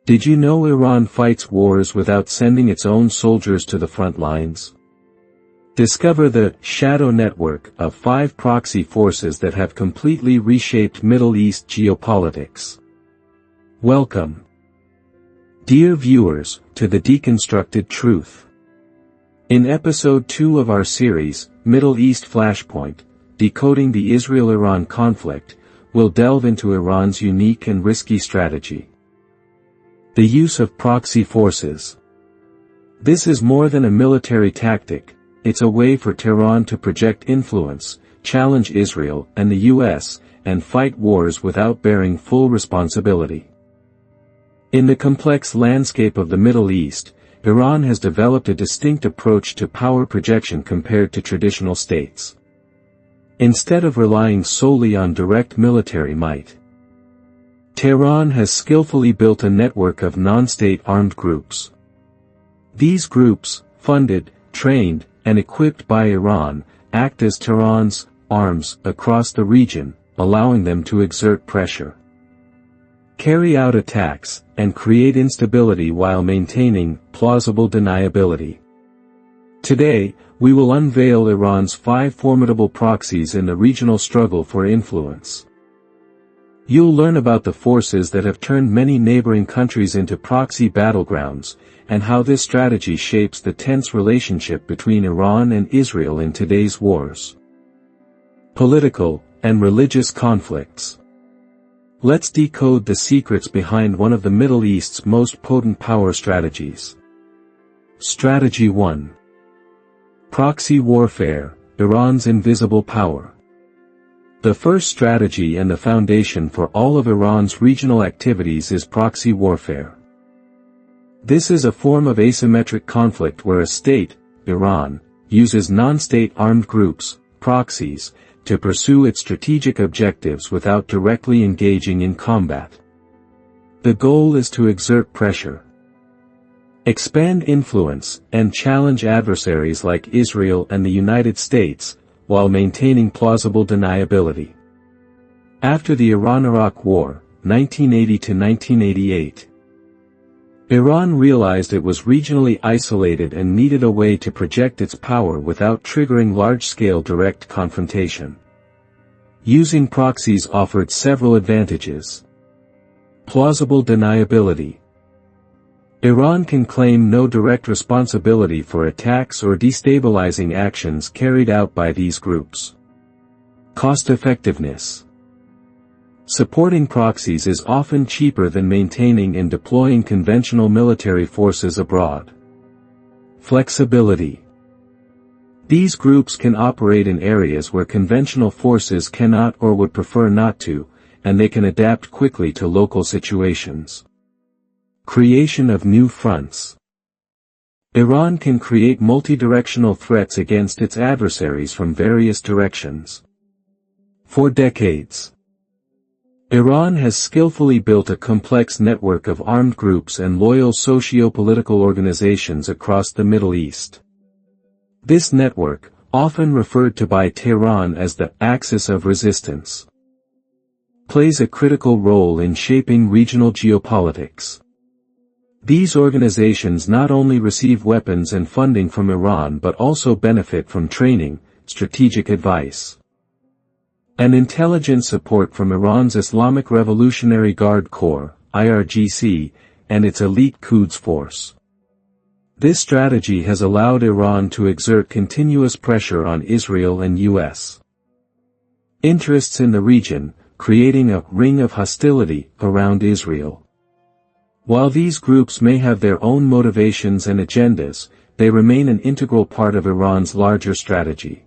Did you know Iran fights wars without sending its own soldiers to the front lines? Discover the shadow network of 5 proxy forces that have completely reshaped Middle East geopolitics. Welcome, dear viewers, to the Deconstructed Truth. In episode 2 of our series, Middle East Flashpoint, Decoding the Israel-Iran Conflict, we'll delve into Iran's unique and risky strategy. The use of proxy forces. This is more than a military tactic, it's a way for Tehran to project influence, challenge Israel and the US, and fight wars without bearing full responsibility. In the complex landscape of the Middle East, Iran has developed a distinct approach to power projection compared to traditional states. Instead of relying solely on direct military might, Tehran has skillfully built a network of non-state armed groups. These groups, funded, trained, and equipped by Iran, act as Tehran's arms across the region, allowing them to exert pressure, carry out attacks, and create instability while maintaining plausible deniability. Today, we will unveil Iran's 5 formidable proxies in the regional struggle for influence. You'll learn about the forces that have turned many neighboring countries into proxy battlegrounds, and how this strategy shapes the tense relationship between Iran and Israel in today's wars. Political and religious conflicts. Let's decode the secrets behind one of the Middle East's most potent power strategies. Strategy 1. Proxy warfare, Iran's invisible power. The first strategy and the foundation for all of Iran's regional activities is proxy warfare. This is a form of asymmetric conflict where a state, Iran, uses non-state armed groups, proxies, to pursue its strategic objectives without directly engaging in combat. The goal is to exert pressure, expand influence, and challenge adversaries like Israel and the United States, while maintaining plausible deniability. After the Iran-Iraq War, 1980 to 1988, Iran realized it was regionally isolated and needed a way to project its power without triggering large-scale direct confrontation. Using proxies offered several advantages. Plausible deniability. Iran can claim no direct responsibility for attacks or destabilizing actions carried out by these groups. Cost-effectiveness. Supporting proxies is often cheaper than maintaining and deploying conventional military forces abroad. Flexibility. These groups can operate in areas where conventional forces cannot or would prefer not to, and they can adapt quickly to local situations. Creation of new fronts. Iran can create multi-directional threats against its adversaries from various directions. For decades, Iran has skillfully built a complex network of armed groups and loyal socio-political organizations across the Middle East. This network, often referred to by Tehran as the axis of resistance, plays a critical role in shaping regional geopolitics. These organizations not only receive weapons and funding from Iran but also benefit from training, strategic advice, and intelligence support from Iran's Islamic Revolutionary Guard Corps, IRGC, and its elite Quds force. This strategy has allowed Iran to exert continuous pressure on Israel and US interests in the region, creating a ring of hostility around Israel. While these groups may have their own motivations and agendas, they remain an integral part of Iran's larger strategy.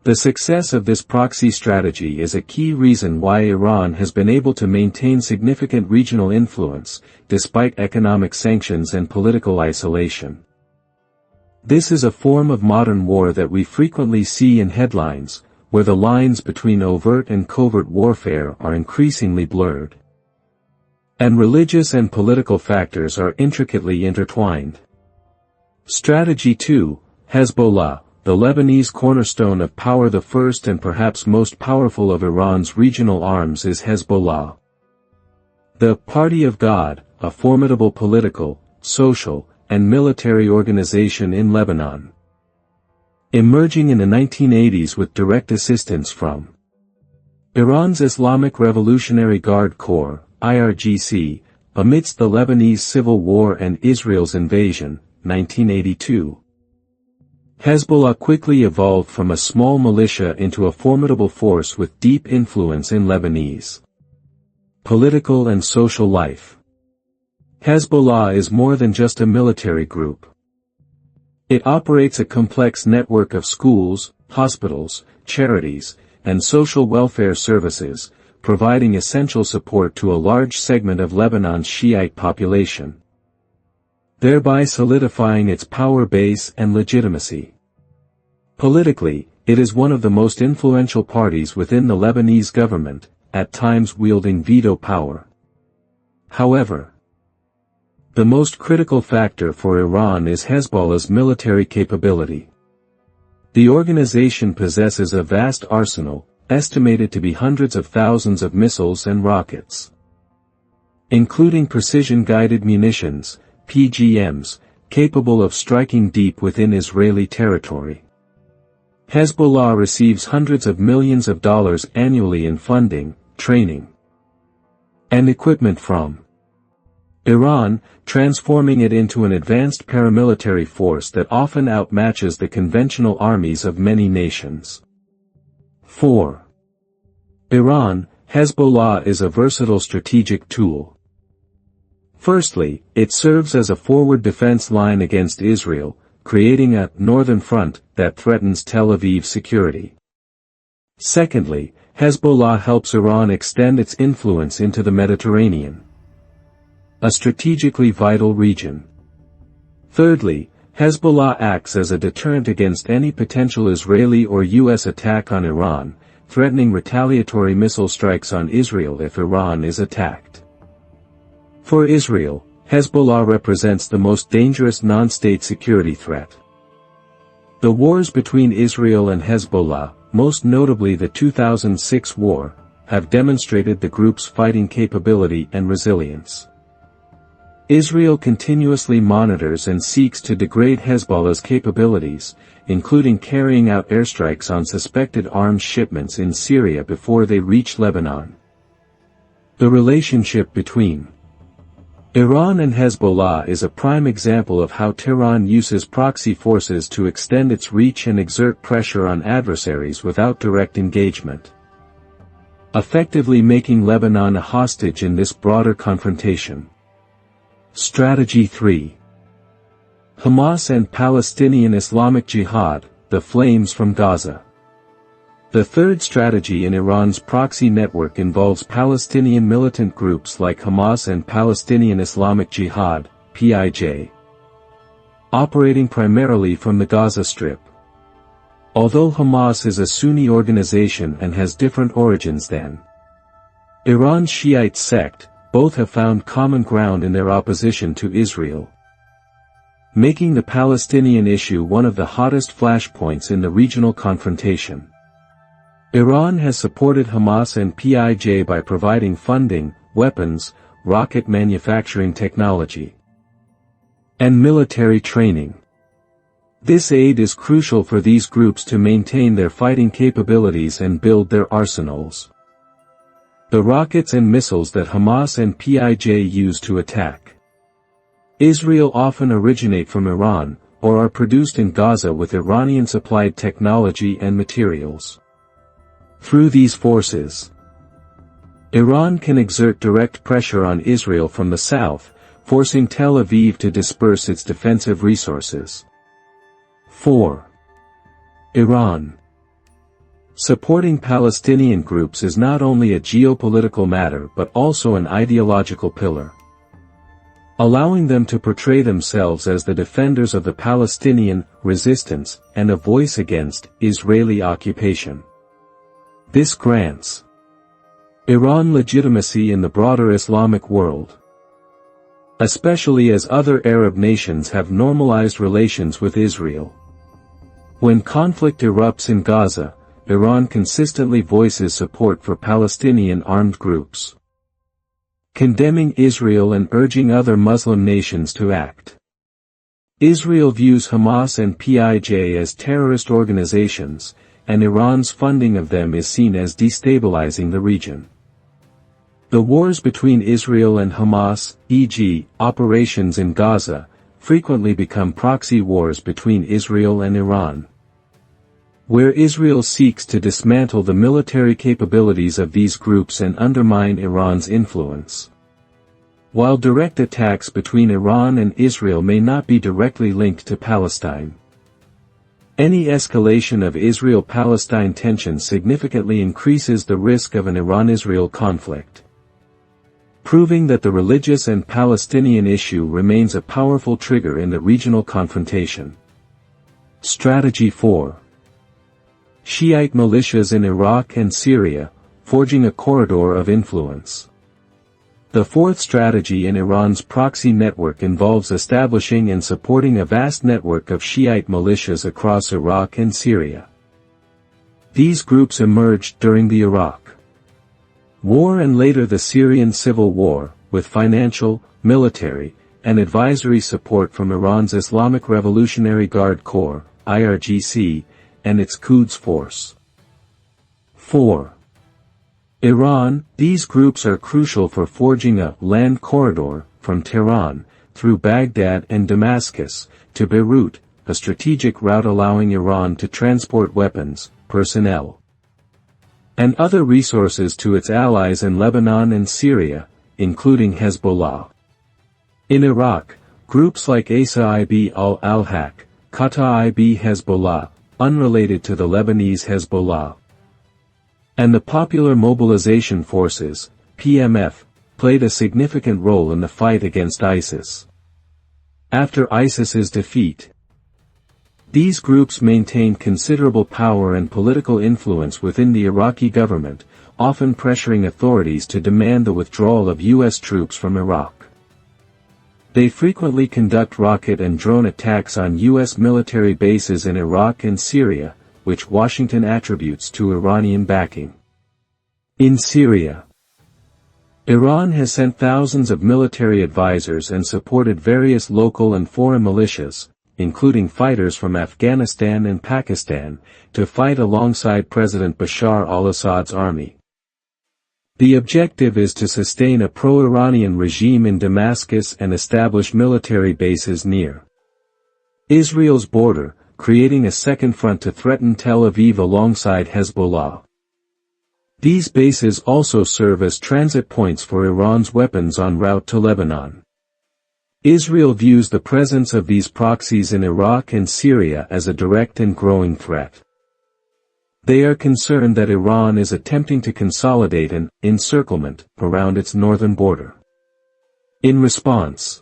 The success of this proxy strategy is a key reason why Iran has been able to maintain significant regional influence, despite economic sanctions and political isolation. This is a form of modern war that we frequently see in headlines, where the lines between overt and covert warfare are increasingly blurred, and religious and political factors are intricately intertwined. Strategy 2, Hezbollah, the Lebanese cornerstone of power. The first and perhaps most powerful of Iran's regional arms is Hezbollah. The Party of God, a formidable political, social, and military organization in Lebanon. Emerging in the 1980s with direct assistance from Iran's Islamic Revolutionary Guard Corps, IRGC, amidst the Lebanese Civil War and Israel's invasion, 1982. Hezbollah quickly evolved from a small militia into a formidable force with deep influence in Lebanese political and social life. Hezbollah is more than just a military group. It operates a complex network of schools, hospitals, charities, and social welfare services, providing essential support to a large segment of Lebanon's Shiite population, thereby solidifying its power base and legitimacy. Politically, it is one of the most influential parties within the Lebanese government, at times wielding veto power. However, the most critical factor for Iran is Hezbollah's military capability. The organization possesses a vast arsenal, estimated to be hundreds of thousands of missiles and rockets, including precision-guided munitions, PGMs, capable of striking deep within Israeli territory. Hezbollah receives hundreds of millions of dollars annually in funding, training, and equipment from Iran, transforming it into an advanced paramilitary force that often outmatches the conventional armies of many nations. 4. Iran, Hezbollah is a versatile strategic tool. Firstly, it serves as a forward defense line against Israel, creating a northern front that threatens Tel Aviv's security. Secondly, Hezbollah helps Iran extend its influence into the Mediterranean, a strategically vital region. Thirdly, Hezbollah acts as a deterrent against any potential Israeli or U.S. attack on Iran, threatening retaliatory missile strikes on Israel if Iran is attacked. For Israel, Hezbollah represents the most dangerous non-state security threat. The wars between Israel and Hezbollah, most notably the 2006 war, have demonstrated the group's fighting capability and resilience. Israel continuously monitors and seeks to degrade Hezbollah's capabilities, including carrying out airstrikes on suspected arms shipments in Syria before they reach Lebanon. The relationship between Iran and Hezbollah is a prime example of how Tehran uses proxy forces to extend its reach and exert pressure on adversaries without direct engagement, effectively making Lebanon a hostage in this broader confrontation. Strategy 3. Hamas and Palestinian Islamic Jihad, the flames from Gaza. The third strategy in Iran's proxy network involves Palestinian militant groups like Hamas and Palestinian Islamic Jihad, PIJ, operating primarily from the Gaza Strip. Although Hamas is a Sunni organization and has different origins than Iran's Shiite sect, both have found common ground in their opposition to Israel, making the Palestinian issue one of the hottest flashpoints in the regional confrontation. Iran has supported Hamas and PIJ by providing funding, weapons, rocket manufacturing technology, and military training. This aid is crucial for these groups to maintain their fighting capabilities and build their arsenals. The rockets and missiles that Hamas and PIJ use to attack Israel often originate from Iran, or are produced in Gaza with Iranian-supplied technology and materials. Through these forces, Iran can exert direct pressure on Israel from the south, forcing Tel Aviv to disperse its defensive resources. 4. Iran. Supporting Palestinian groups is not only a geopolitical matter but also an ideological pillar, allowing them to portray themselves as the defenders of the Palestinian resistance and a voice against Israeli occupation. This grants Iran legitimacy in the broader Islamic world, especially as other Arab nations have normalized relations with Israel. When conflict erupts in Gaza, Iran consistently voices support for Palestinian armed groups, condemning Israel and urging other Muslim nations to act. Israel views Hamas and PIJ as terrorist organizations, and Iran's funding of them is seen as destabilizing the region. The wars between Israel and Hamas, e.g., operations in Gaza, frequently become proxy wars between Israel and Iran, where Israel seeks to dismantle the military capabilities of these groups and undermine Iran's influence. While direct attacks between Iran and Israel may not be directly linked to Palestine, any escalation of Israel-Palestine tensions significantly increases the risk of an Iran-Israel conflict, proving that the religious and Palestinian issue remains a powerful trigger in the regional confrontation. Strategy 4. Shiite militias in Iraq and Syria, forging a corridor of influence. The fourth strategy in Iran's proxy network involves establishing and supporting a vast network of Shiite militias across Iraq and Syria. These groups emerged during the Iraq War and later the Syrian civil war, with financial, military, and advisory support from Iran's Islamic Revolutionary Guard Corps, IRGC, and its Quds Force. 4. Iran. These groups are crucial for forging a land corridor from Tehran, through Baghdad and Damascus, to Beirut, a strategic route allowing Iran to transport weapons, personnel, and other resources to its allies in Lebanon and Syria, including Hezbollah. In Iraq, groups like Asa-ib al-Haq, Kata-ib Hezbollah, unrelated to the Lebanese Hezbollah, and the Popular Mobilization Forces, PMF, played a significant role in the fight against ISIS. After ISIS's defeat, these groups maintained considerable power and political influence within the Iraqi government, often pressuring authorities to demand the withdrawal of U.S. troops from Iraq. They frequently conduct rocket and drone attacks on U.S. military bases in Iraq and Syria, which Washington attributes to Iranian backing. In Syria, Iran has sent thousands of military advisors and supported various local and foreign militias, including fighters from Afghanistan and Pakistan, to fight alongside President Bashar al-Assad's army. The objective is to sustain a pro-Iranian regime in Damascus and establish military bases near Israel's border, creating a second front to threaten Tel Aviv alongside Hezbollah. These bases also serve as transit points for Iran's weapons en route to Lebanon. Israel views the presence of these proxies in Iraq and Syria as a direct and growing threat. They are concerned that Iran is attempting to consolidate an encirclement around its northern border. In response,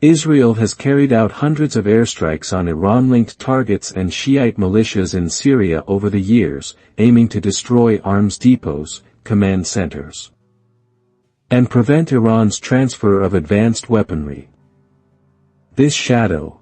Israel has carried out hundreds of airstrikes on Iran-linked targets and Shiite militias in Syria over the years, aiming to destroy arms depots, command centers, and prevent Iran's transfer of advanced weaponry. This shadow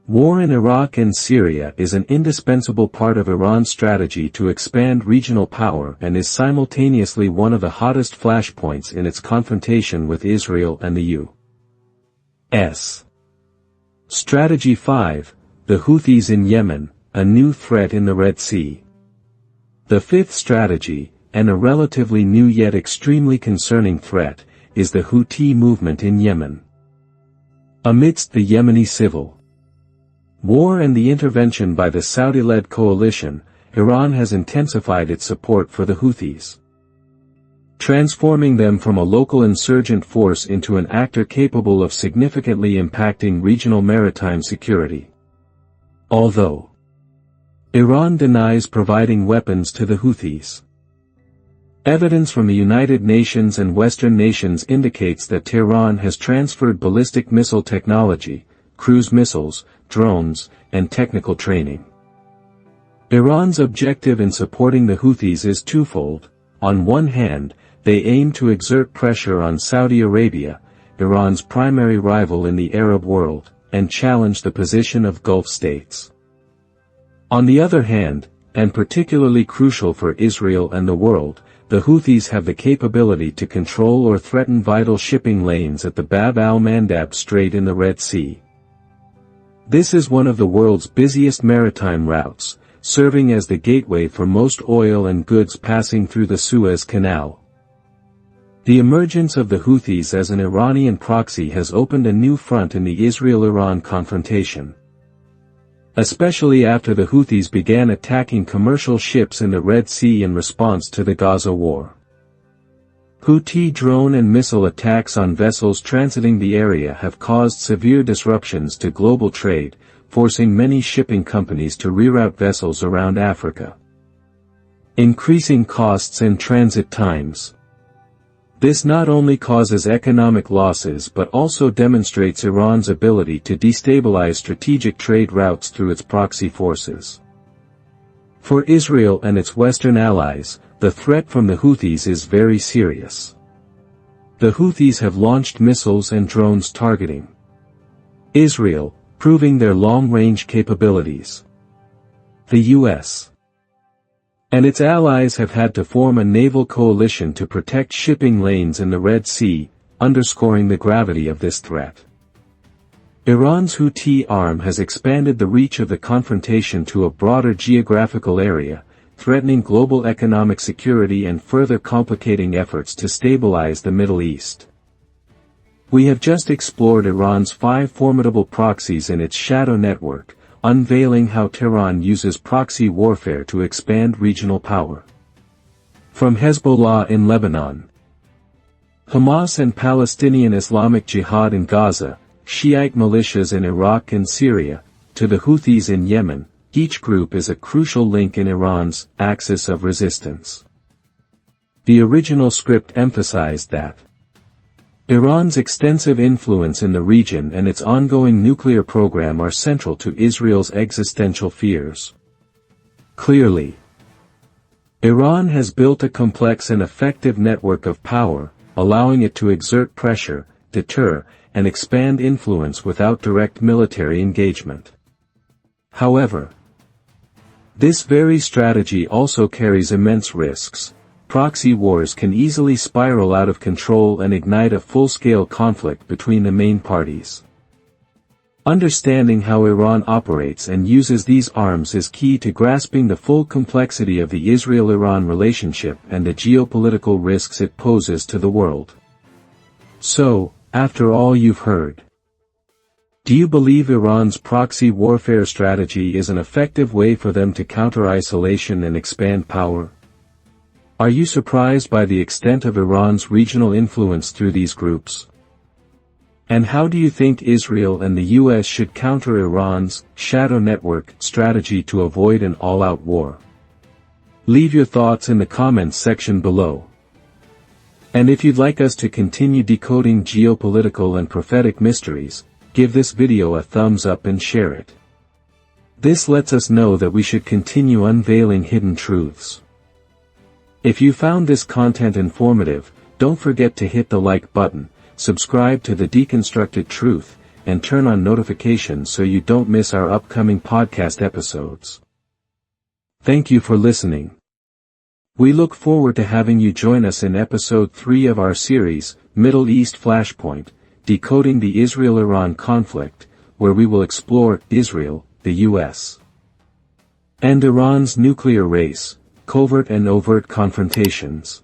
war in Iraq and Syria is an indispensable part of Iran's strategy to expand regional power and is simultaneously one of the hottest flashpoints in its confrontation with Israel and the U.S. Strategy 5, the Houthis in Yemen, a new threat in the Red Sea. The fifth strategy, and a relatively new yet extremely concerning threat, is the Houthi movement in Yemen. Amidst the Yemeni civil war and the intervention by the Saudi-led coalition, Iran has intensified its support for the Houthis, transforming them from a local insurgent force into an actor capable of significantly impacting regional maritime security. Although Iran denies providing weapons to the Houthis, evidence from the United Nations and Western nations indicates that Tehran has transferred ballistic missile technology, cruise missiles, drones, and technical training. Iran's objective in supporting the Houthis is twofold. On one hand, they aim to exert pressure on Saudi Arabia, Iran's primary rival in the Arab world, and challenge the position of Gulf states. On the other hand, and particularly crucial for Israel and the world, the Houthis have the capability to control or threaten vital shipping lanes at the Bab al-Mandab Strait in the Red Sea. This is one of the world's busiest maritime routes, serving as the gateway for most oil and goods passing through the Suez Canal. The emergence of the Houthis as an Iranian proxy has opened a new front in the Israel-Iran confrontation. Especially after the Houthis began attacking commercial ships in the Red Sea in response to the Gaza war. Houthi drone and missile attacks on vessels transiting the area have caused severe disruptions to global trade, forcing many shipping companies to reroute vessels around Africa, increasing costs and transit times. This not only causes economic losses but also demonstrates Iran's ability to destabilize strategic trade routes through its proxy forces. For Israel and its Western allies, the threat from the Houthis is very serious. The Houthis have launched missiles and drones targeting Israel, proving their long-range capabilities. The U.S. and its allies have had to form a naval coalition to protect shipping lanes in the Red Sea, underscoring the gravity of this threat. Iran's Houthi arm has expanded the reach of the confrontation to a broader geographical area, threatening global economic security and further complicating efforts to stabilize the Middle East. We have just explored Iran's 5 formidable proxies in its shadow network, unveiling how Tehran uses proxy warfare to expand regional power. From Hezbollah in Lebanon, Hamas and Palestinian Islamic Jihad in Gaza, Shiite militias in Iraq and Syria, to the Houthis in Yemen, each group is a crucial link in Iran's axis of resistance. The original script emphasized that Iran's extensive influence in the region and its ongoing nuclear program are central to Israel's existential fears. Clearly, Iran has built a complex and effective network of power, allowing it to exert pressure, deter, and expand influence without direct military engagement. However, this very strategy also carries immense risks. Proxy wars can easily spiral out of control and ignite a full-scale conflict between the main parties. Understanding how Iran operates and uses these arms is key to grasping the full complexity of the Israel-Iran relationship and the geopolitical risks it poses to the world. So, after all you've heard, do you believe Iran's proxy warfare strategy is an effective way for them to counter isolation and expand power? Are you surprised by the extent of Iran's regional influence through these groups? And how do you think Israel and the U.S. should counter Iran's shadow network strategy to avoid an all-out war? Leave your thoughts in the comments section below. And if you'd like us to continue decoding geopolitical and prophetic mysteries, give this video a thumbs up and share it. This lets us know that we should continue unveiling hidden truths. If you found this content informative, don't forget to hit the like button, subscribe to the Deconstructed Truth, and turn on notifications so you don't miss our upcoming podcast episodes. Thank you for listening. We look forward to having you join us in episode 3 of our series, Middle East Flashpoint, Decoding the Israel-Iran Conflict, where we will explore Israel, the U.S., and Iran's nuclear race, covert and overt confrontations.